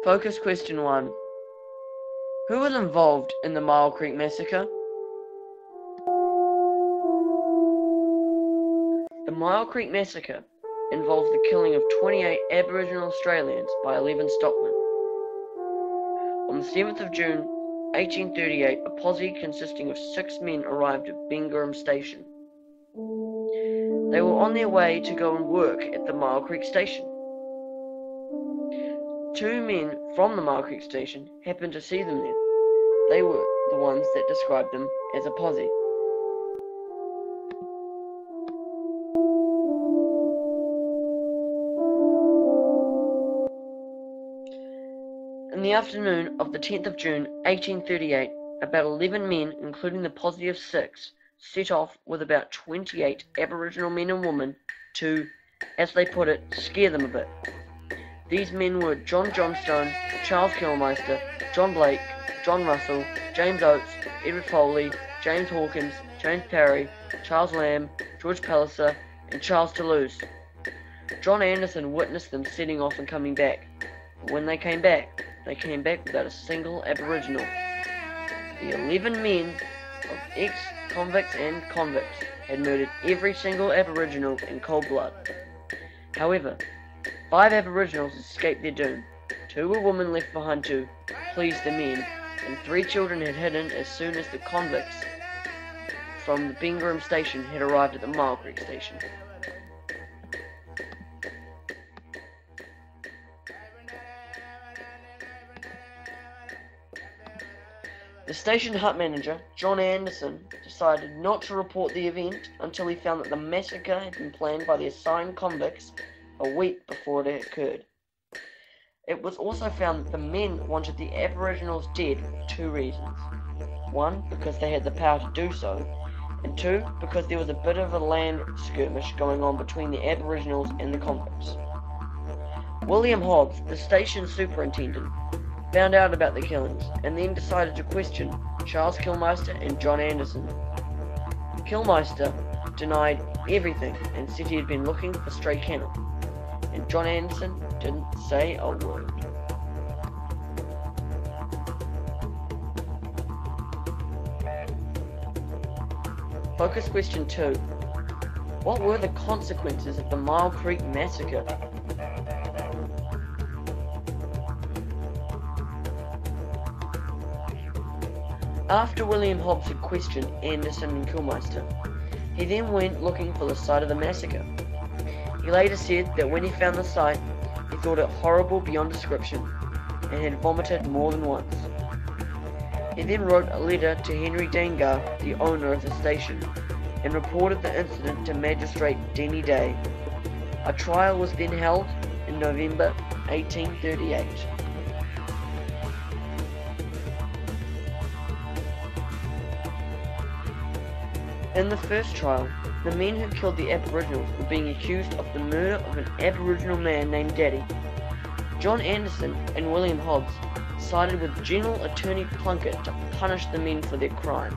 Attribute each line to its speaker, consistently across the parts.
Speaker 1: Focus question 1. Who was involved in the Myall Creek Massacre? The Myall Creek Massacre involves the killing of 28 Aboriginal Australians by 11 stockmen. On the 7th of June 1838, a posse consisting of 6 men arrived at Bengarum Station. They were on their way to go and work at the Myall Creek Station. 2 men from the Myall Creek Station happened to see them there. They were the ones that described them as a posse. In the afternoon of the 10th of June 1838, about 11 men, including the posse of 6, set off with about 28 Aboriginal men and women to, as they put it, scare them a bit. These men were John Johnstone, Charles Kilmeister, John Blake, John Russell, James Oates, Edward Foley, James Hawkins, James Parry, Charles Lamb, George Palliser, and Charles Toulouse. John Anderson witnessed them setting off and coming back. But when they came back without a single Aboriginal. The 11 men of ex-convicts and convicts had murdered every single Aboriginal in cold blood. However, 5 Aboriginals escaped their doom. 2 were women left behind to please the men, and 3 children had hidden as soon as the convicts from the Bengarum Station had arrived at the Myall Creek Station. The station hut manager, John Anderson, decided not to report the event until he found that the massacre had been planned by the assigned convicts a week before it occurred. It was also found that the men wanted the Aboriginals dead for 2 reasons. 1, because they had the power to do so, and 2, because there was a bit of a land skirmish going on between the Aboriginals and the convicts. William Hobbs, the station superintendent, found out about the killings and then decided to question Charles Kilmeister and John Anderson. Kilmeister denied everything and said he had been looking for stray cattle, and John Anderson didn't say a word. Focus question 2. What were the consequences of the Myall Creek Massacre? After William Hobbs had questioned Anderson and Kilmeister, he then went looking for the site of the massacre. He later said that when he found the site, he thought it horrible beyond description and had vomited more than once. He then wrote a letter to Henry Dangar, the owner of the station, and reported the incident to Magistrate Denny Day. A trial was then held in November 1838. In the first trial, the men who killed the Aboriginals were being accused of the murder of an Aboriginal man named Daddy. John Anderson and William Hobbs sided with General Attorney Plunkett to punish the men for their crime.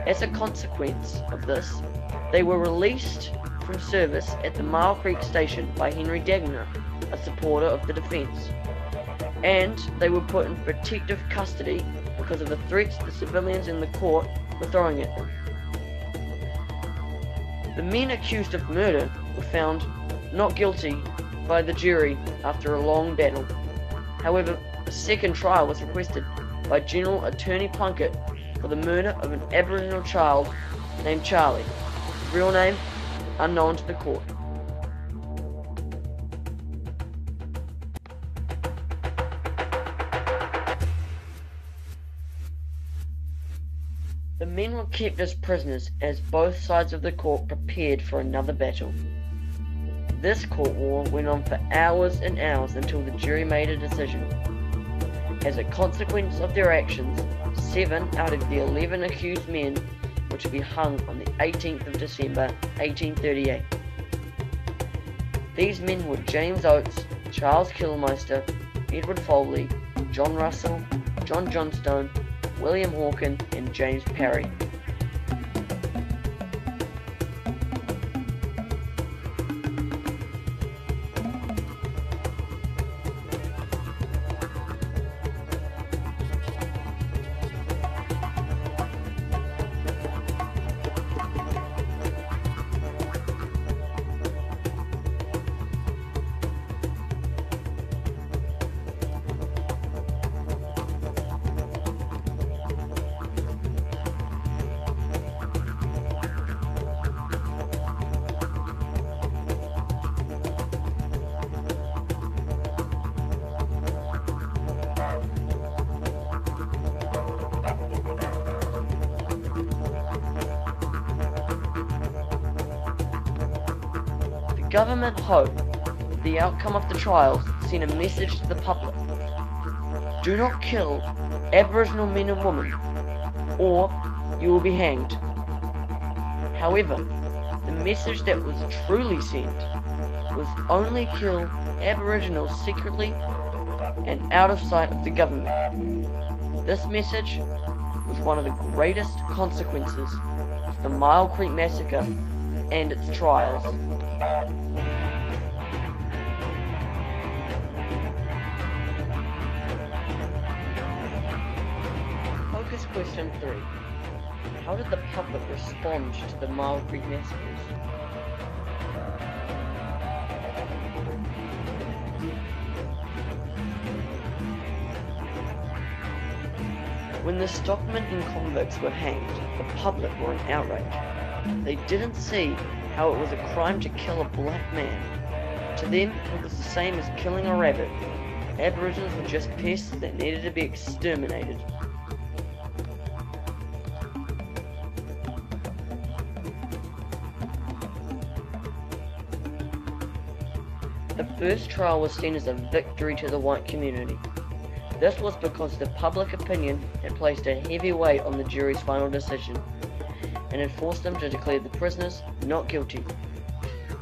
Speaker 1: As a consequence of this, they were released from service at the Myall Creek Station by Henry Dagner, a supporter of the defence, and they were put in protective custody because of the threats the civilians in the court were throwing at them. The men accused of murder were found not guilty by the jury after a long battle. However, a second trial was requested by General Attorney Plunkett for the murder of an Aboriginal child named Charlie, his real name unknown to the court. The men were kept as prisoners as both sides of the court prepared for another battle. This court war went on for hours and hours until the jury made a decision. As a consequence of their actions, 7 out of the 11 accused men were to be hung on the 18th of December 1838. These men were James Oates, Charles Kilmeister, Edward Foley, John Russell, John Johnstone, William Hawkins, and James Parry. government hoped the outcome of the trials sent a message to the public: do not kill Aboriginal men and women, or you will be hanged. However, the message that was truly sent was only kill Aboriginals secretly and out of sight of the government. This message was one of the greatest consequences of the Myall Creek Massacre and its trials. Focus question 3. How did the public respond to the Myall Creek massacres? When the stockmen and convicts were hanged, the public were in outrage. They didn't see how it was a crime to kill a black man. To them, it was the same as killing a rabbit. Aboriginals were just pests that needed to be exterminated. The first trial was seen as a victory to the white community. This was because the public opinion had placed a heavy weight on the jury's final decision and had forced them to declare the prisoners not guilty.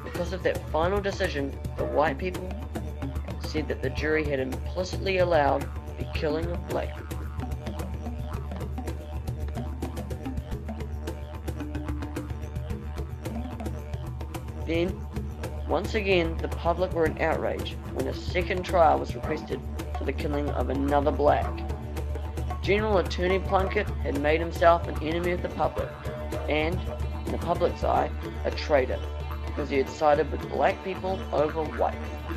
Speaker 1: Because of that final decision, the white people said that the jury had implicitly allowed the killing of black people. Then, once again, the public were in outrage when a second trial was requested for the killing of another black. General Attorney Plunkett had made himself an enemy of the public, and, in the public's eye, a traitor, because he had sided with black people over white people.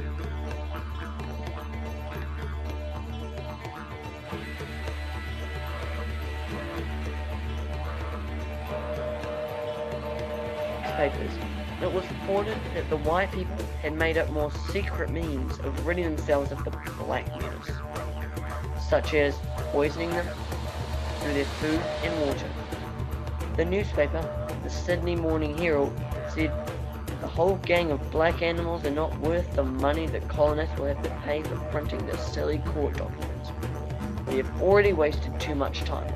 Speaker 1: Papers. It was reported that the white people had made up more secret means of ridding themselves of the black menace, such as poisoning them through their food and water. The newspaper, the Sydney Morning Herald, said the whole gang of black animals are not worth the money that colonists will have to pay for printing their silly court documents. We have already wasted too much time.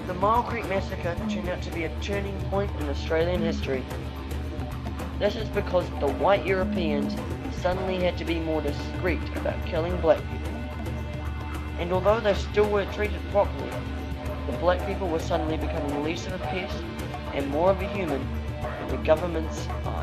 Speaker 1: The Myall Creek Massacre turned out to be a turning point in Australian history. This is because the white Europeans suddenly had to be more discreet about killing black people. And although they still weren't treated properly, the black people were suddenly becoming less of a pest and more of a human in the government's eyes.